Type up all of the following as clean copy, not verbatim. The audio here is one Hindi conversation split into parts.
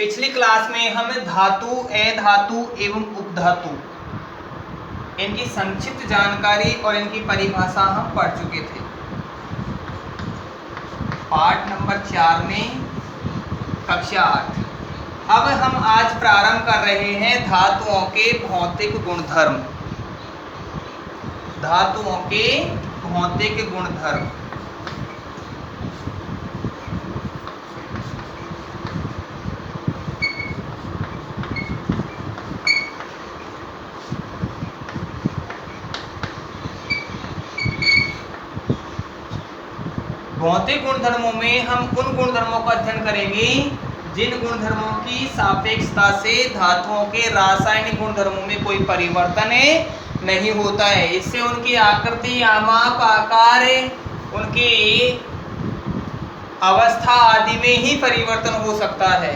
पिछली क्लास में हम धातु, अधातु एवं उपधातु इनकी संक्षिप्त जानकारी और इनकी परिभाषा हम पढ़ चुके थे। पाठ नंबर 4 में कक्षा 8। अब हम आज प्रारंभ कर रहे हैं धातुओं के भौतिक गुणधर्म। धातुओं के भौतिक गुणधर्म। भौतिक गुणधर्मों में हम उन गुणधर्मों का अध्ययन करेंगे जिन गुणधर्मों की सापेक्षता से धातुओं के रासायनिक गुणधर्मों में कोई परिवर्तन नहीं होता है। इससे उनकी आकृति, आमाप, आकार, उनकी अवस्था आदि में ही परिवर्तन हो सकता है।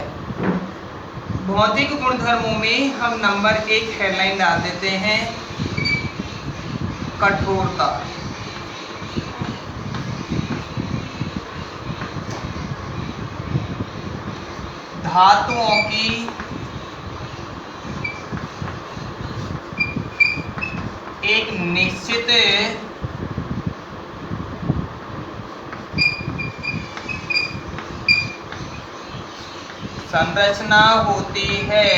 भौतिक गुणधर्मों में हम नंबर 1 हेडलाइन डाल देते हैं, कठोरता। धातुओं की एक निश्चित संरचना होती है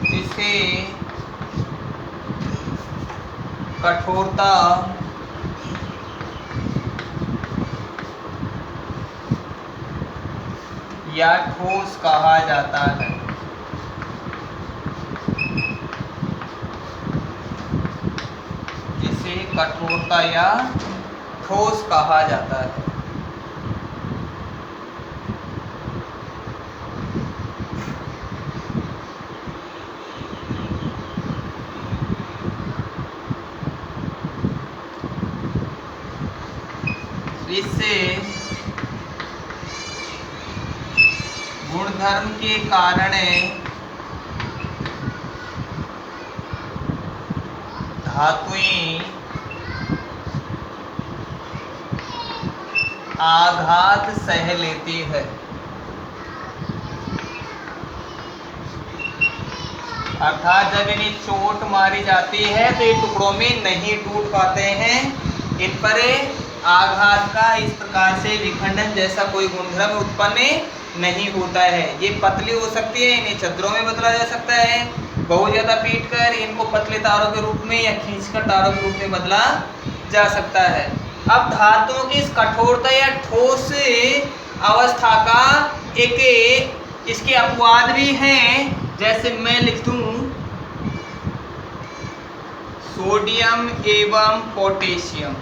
जिसे कठोरता या ठोस कहा जाता है। जिसे कठोरता या ठोस कहा जाता है। इससे गुणधर्म के कारण धातुएं आघात सह लेती है। अर्थात जब इन्हें चोट मारी जाती है तो ये टुकड़ों में नहीं टूट पाते हैं। इन पर आघात का इस प्रकार से विखंडन जैसा कोई गुणधर्म उत्पन्न नहीं होता है। ये पतली हो सकती है, इन्हें चद्रों में बदला जा सकता है। बहुत ज़्यादा पीटकर इनको पतले तारों के रूप में या खींचकर तारों के रूप में बदला जा सकता है। अब धातुओं की इस कठोरता या ठोस अवस्था का एक इसके अपवाद भी हैं। जैसे मैं लिख दूं सोडियम एवं पोटेशियम।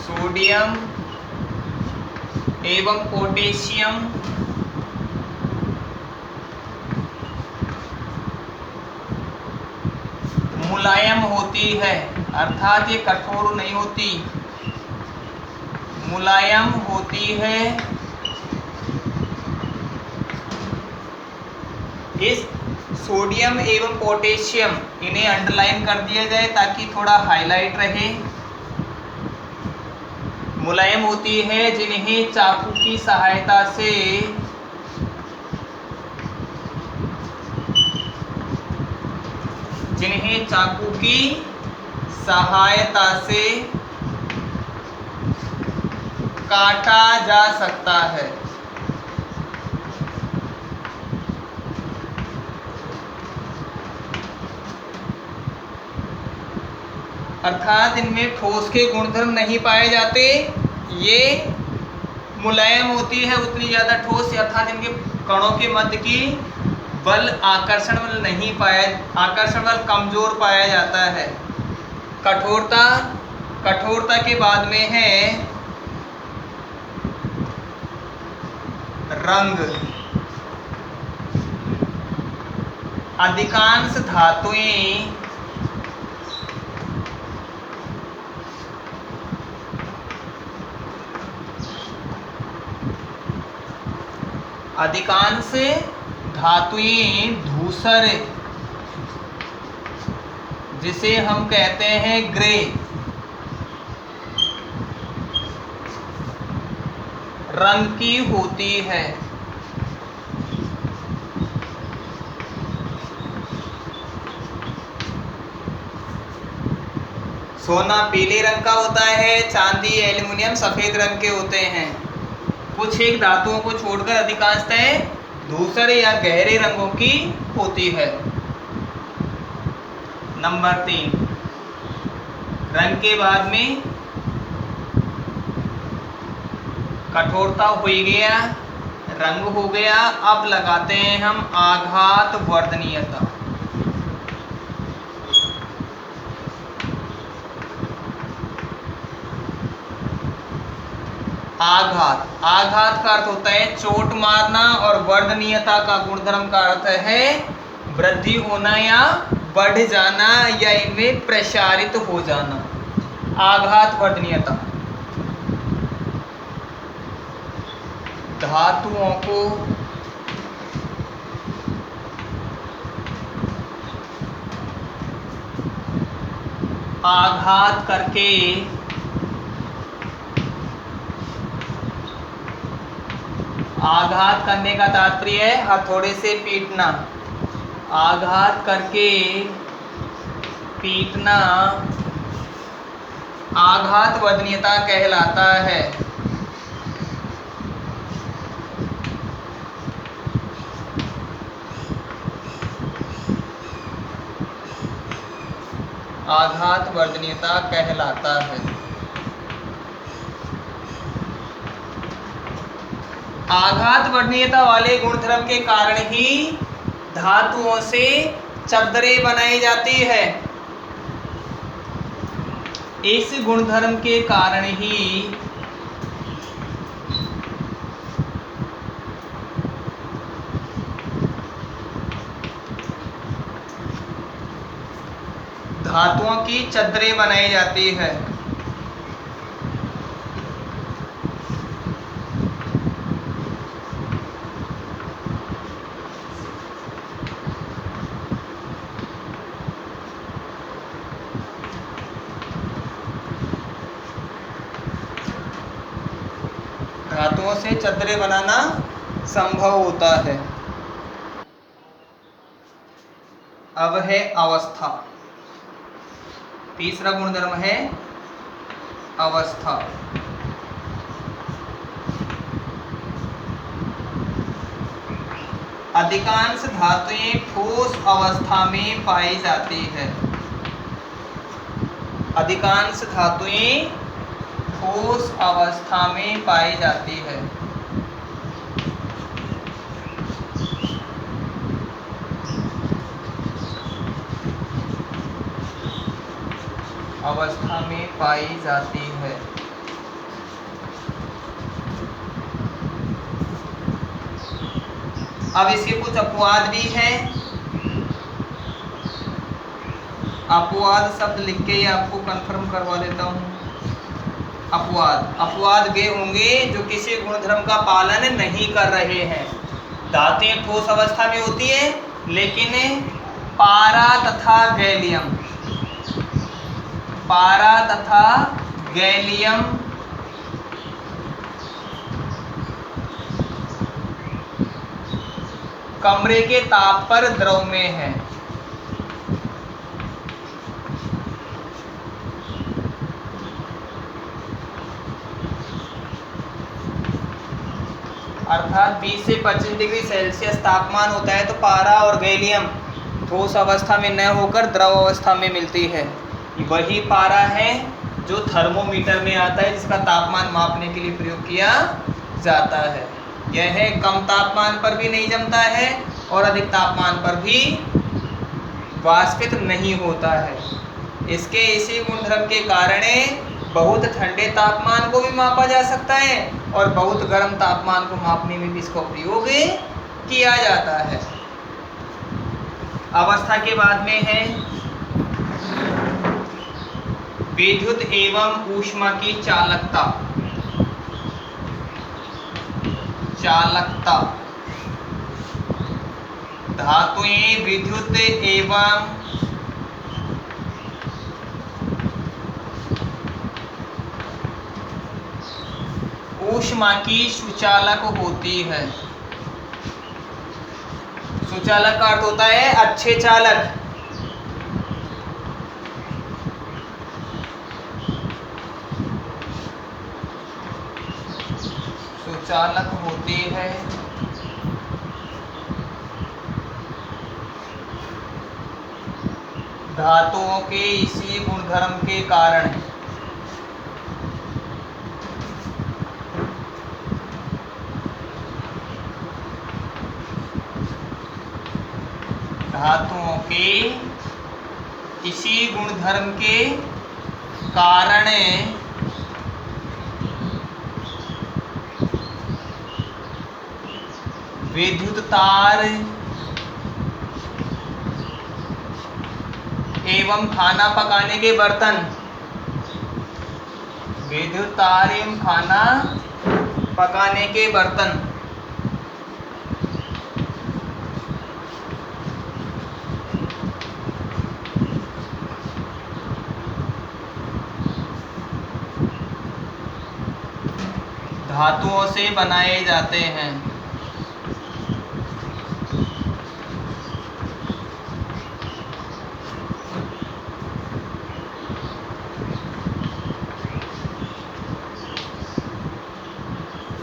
सोडियम एवं पोटेशियम मुलायम होती है, अर्थात ये कठोर नहीं होती, मुलायम होती है। इस सोडियम एवं पोटेशियम इन्हें अंडरलाइन कर दिया जाए ताकि थोड़ा हाईलाइट रहे। मुलायम होती है, जिन्हें चाकू की सहायता से काटा जा सकता है। अर्थात इनमें ठोस के गुणधर्म नहीं पाए जाते। ये मुलायम होती है, उतनी ज़्यादा ठोस, अर्थात इनके कणों के मध्य की बल, आकर्षण बल नहीं पाया, आकर्षण बल कमजोर पाया जाता है। कठोरता के बाद में है रंग। अधिकांश धातुएं अधिकांश धातुएं धूसर, जिसे हम कहते हैं ग्रे, रंग की होती है। सोना पीले रंग का होता है, चांदी एल्युमिनियम सफेद रंग के होते हैं। कुछ एक धातुओं को छोड़कर अधिकांशतः धूसर या गहरे रंगों की होती है। नंबर 3, रंग के बाद में कठोरता हो गया, रंग हो गया। अब लगाते हैं हम आघात वर्धनीयता। आघात का अर्थ होता है चोट मारना, और वर्धनीयता का गुणधर्म का अर्थ है वृद्धि होना या बढ़ जाना या इनमें प्रसारित हो जाना। आघात वर्धनीयता धातुओं को आघात करके आघात करने का तात्पर्य है हथौड़े से पीटना। आघात करके पीटना आघात वर्धनीयता कहलाता है। आघात वर्धनीयता कहलाता है। आघात वर्धनीयता वाले गुणधर्म के कारण ही धातुओं से चद्दरें बनाई जाती है। इस गुणधर्म के कारण ही धातुओं की चद्दरें बनाई जाती है। धातुओं से चद्दरें बनाना संभव होता है। अब है अवस्था। तीसरा गुणधर्म है अवस्था। अधिकांश धातुएं ठोस अवस्था में पाई जाती है। अधिकांश धातुएं ठोस अवस्था में पाई जाती है। अवस्था में पाई जाती है। अब इसके कुछ अपवाद भी हैं। अपवाद शब्द लिख के आपको कंफर्म करवा देता हूं। अपवाद वे होंगे जो किसी गुणधर्म का पालन नहीं कर रहे हैं। धातुएं ठोस अवस्था में होती है, लेकिन पारा तथा गैलियम कमरे के ताप पर द्रव में है। अर्थात 20 से 25 डिग्री सेल्सियस तापमान होता है तो पारा और गैलियम ठोस अवस्था में न होकर द्रव अवस्था में मिलती है। वही पारा है जो थर्मोमीटर में आता है, जिसका तापमान मापने के लिए प्रयोग किया जाता है। यह कम तापमान पर भी नहीं जमता है और अधिक तापमान पर भी वाष्पित नहीं होता है। इसके इसी गुणधर्म के कारण बहुत ठंडे तापमान को भी मापा जा सकता है और बहुत गर्म तापमान को मापने में भी इसका उपयोग किया जाता है। अवस्था के बाद में है विद्युत एवं ऊष्मा की चालकता। धातुएं विद्युत एवं ऊष्मा की सुचालक होती है। सुचालक का अर्थ होता है अच्छे चालक। सुचालक होती है धातुओं के इसी गुणधर्म के कारण। धातुओं के इसी गुणधर्म के कारण विद्युत तार एवं खाना पकाने के बर्तन, विद्युत तार एवं खाना पकाने के बर्तन धातुओं से बनाए जाते हैं।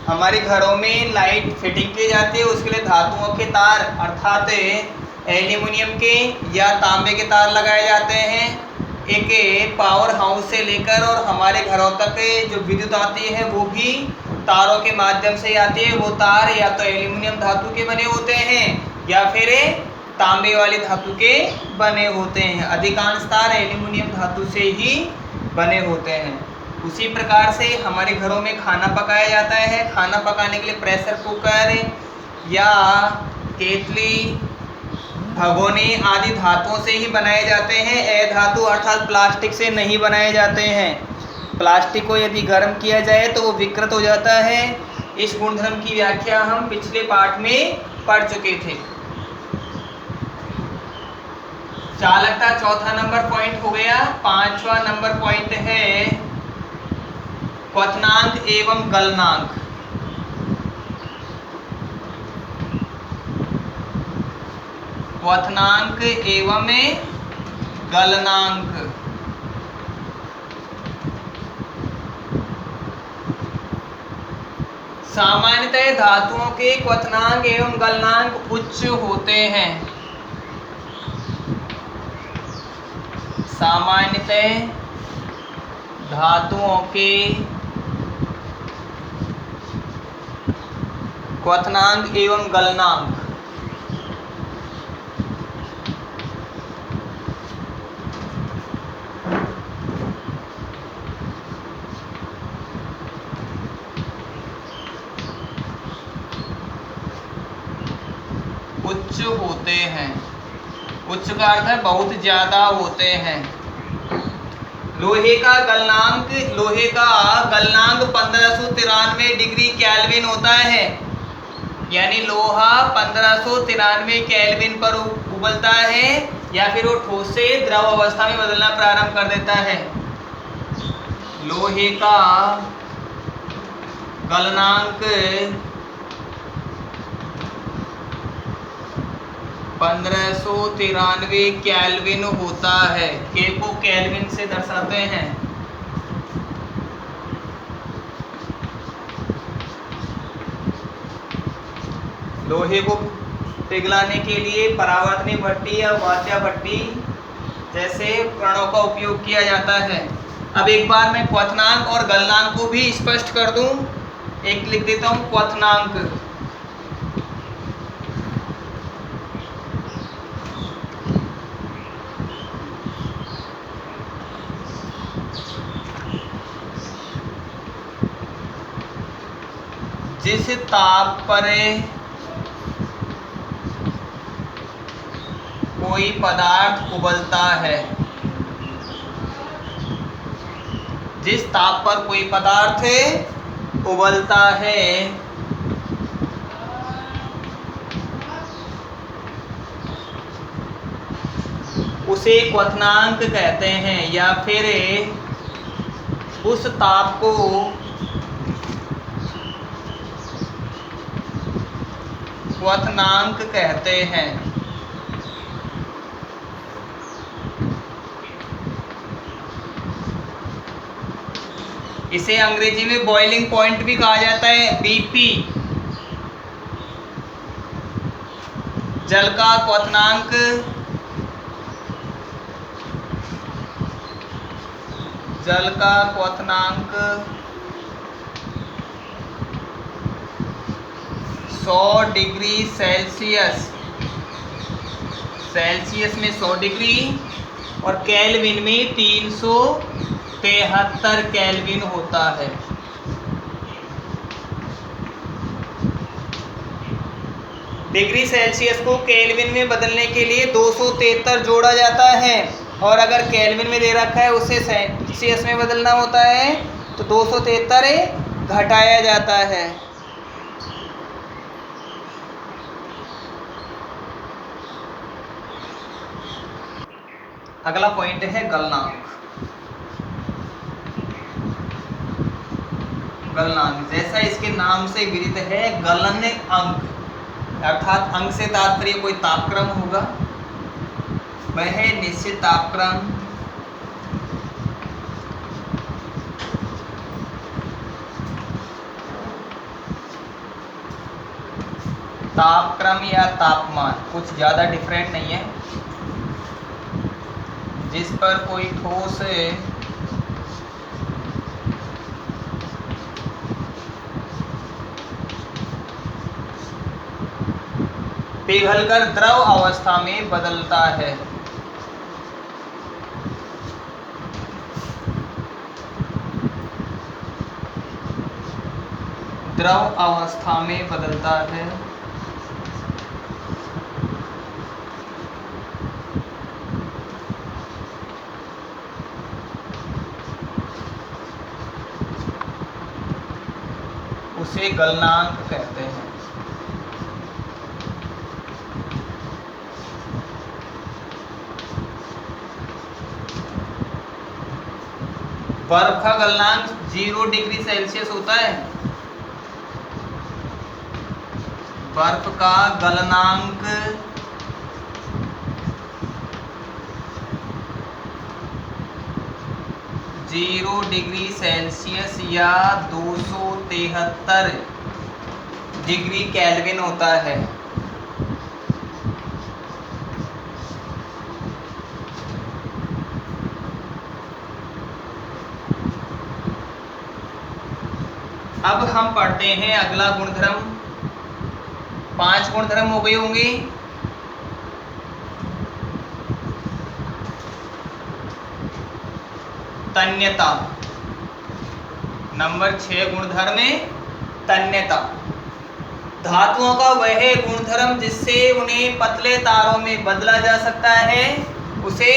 हमारे घरों में लाइट फिटिंग की जाती है, उसके लिए धातुओं के तार अर्थात एल्यूमिनियम के या तांबे के तार लगाए जाते हैं। एक पावर हाउस से लेकर और हमारे घरों तक जो विद्युत आती है वो भी तारों के माध्यम से आती है। वो तार या तो एल्यूमिनियम धातु के बने होते हैं या फिर तांबे वाली धातु के बने होते हैं। अधिकांश तार एल्यूमिनियम धातु से ही बने होते हैं। उसी प्रकार से हमारे घरों में खाना पकाया जाता है। खाना पकाने के लिए प्रेशर कुकर या केतली, भगोने आदि धातुओं से ही बनाए जाते हैं। अधातु अर्थात प्लास्टिक से नहीं बनाए जाते हैं। प्लास्टिक को यदि गर्म किया जाए तो वो विकृत हो जाता है। इस गुणधर्म की व्याख्या हम पिछले पाठ में पढ़ चुके थे। चालकता चौथा नंबर पॉइंट हो गया। पांचवा नंबर पॉइंट है क्वथनांक एवं गलनांक। क्वथनांक एवं गलनांक। सामान्यतः धातुओं के क्वथनांक एवं गलनांक उच्च होते हैं। सामान्यतः धातुओं के क्वथनांक एवं गलनांक उच्च होते हैं। उच्च का अर्थ है बहुत ज्यादा होते हैं। लोहे का गलनांक 1593 डिग्री केल्विन होता है। यानी लोहा 1593 केल्विन पर उबलता है या फिर वो ठोस से द्रव अवस्था में बदलना प्रारंभ कर देता है। लोहे का गलनांक 1593 केल्विन होता है। के को केल्विन से दर्शाते हैं। लोहे को पिघलाने के लिए परावर्तनीय भट्टी या वात्या भट्टी जैसे उपकरणों का उपयोग किया जाता है। अब एक बार मैं क्वथनांक और गलनांक को भी स्पष्ट कर दूं। एक लिख देता हूं क्वथनांक। जिस ताप पर कोई पदार्थ उबलता है, जिस ताप पर कोई पदार्थ उबलता है उसे क्वथनांक कहते हैं, या फिर उस ताप को क्वथनांक कहते हैं। इसे अंग्रेजी में बॉइलिंग पॉइंट भी कहा जाता है, बीपी। जल का क्वथनांक जल का क्वथनांक 100 डिग्री सेल्सियस में 100 डिग्री और केल्विन में 373 केल्विन होता है। डिग्री सेल्सियस को केल्विन में बदलने के लिए 273 जोड़ा जाता है, और अगर केल्विन में दे रखा है उसे सेल्सियस में बदलना होता है तो 273 घटाया जाता है। अगला पॉइंट है गलनांक। गलनांक जैसा इसके नाम से विदित है, गलन अंक अर्थात अंक से तात्पर्य कोई तापक्रम होगा, वह निश्चित तापक्रम या तापमान, कुछ ज़्यादा डिफरेंट नहीं है, जिस पर कोई ठोस पिघलकर द्रव अवस्था में बदलता है। द्रव अवस्था में बदलता है। उसे गलनांक कहते हैं। बर्फ का गलनांक 0 डिग्री सेल्सियस होता है। बर्फ का गलनांक 0 डिग्री सेल्सियस या 273 डिग्री केल्विन होता है। अब हम पढ़ते हैं अगला गुणधर्म। 5 गुणधर्म हो गए होंगे। तन्यता, नंबर 6 गुणधर्म है तन्यता। धातुओं का वह गुणधर्म जिससे उन्हें पतले तारों में बदला जा सकता है उसे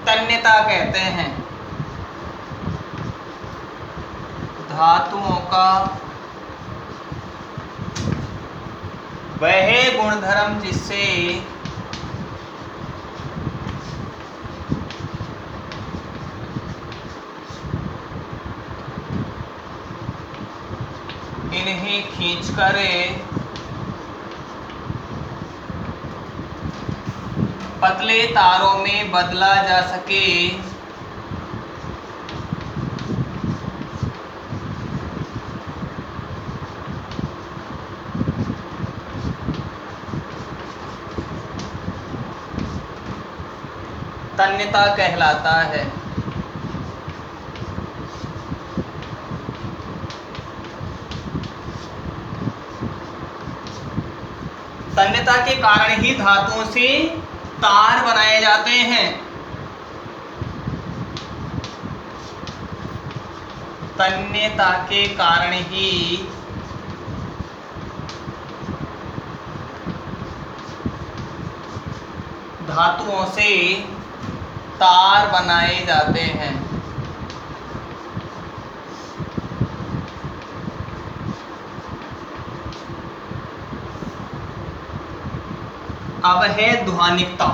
तन्यता कहते हैं। धातुओं का वह गुणधर्म जिससे इन्हें खींचकर पतले तारों में बदला जा सके तन्यता कहलाता है। तन्यता के कारण ही धातुओं से तार बनाए जाते हैं। तन्यता के कारण ही धातुओं से तार बनाए जाते हैं। अब है ध्वनिकता।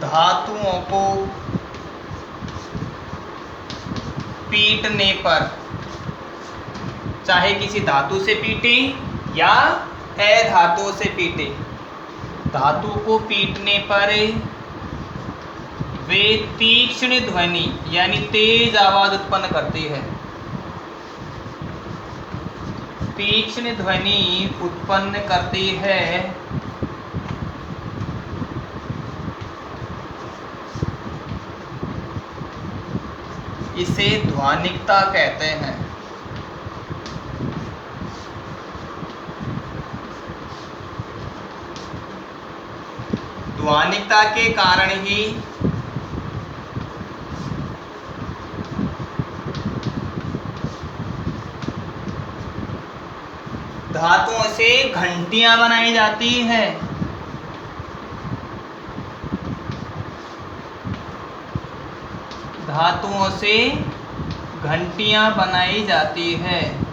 धातुओं को पीटने पर, चाहे किसी धातु से पीटे या अधातुओं से पीटे, धातु को पीटने पर वे तीक्ष्ण ध्वनि यानी तेज आवाज उत्पन्न करती है। तीक्ष्ण ध्वनि उत्पन्न करती है। इसे ध्वनिकता कहते हैं। ध्वनिकता के कारण ही धातुओं से घंटियां बनाई जाती है। धातुओं से घंटियां बनाई जाती है।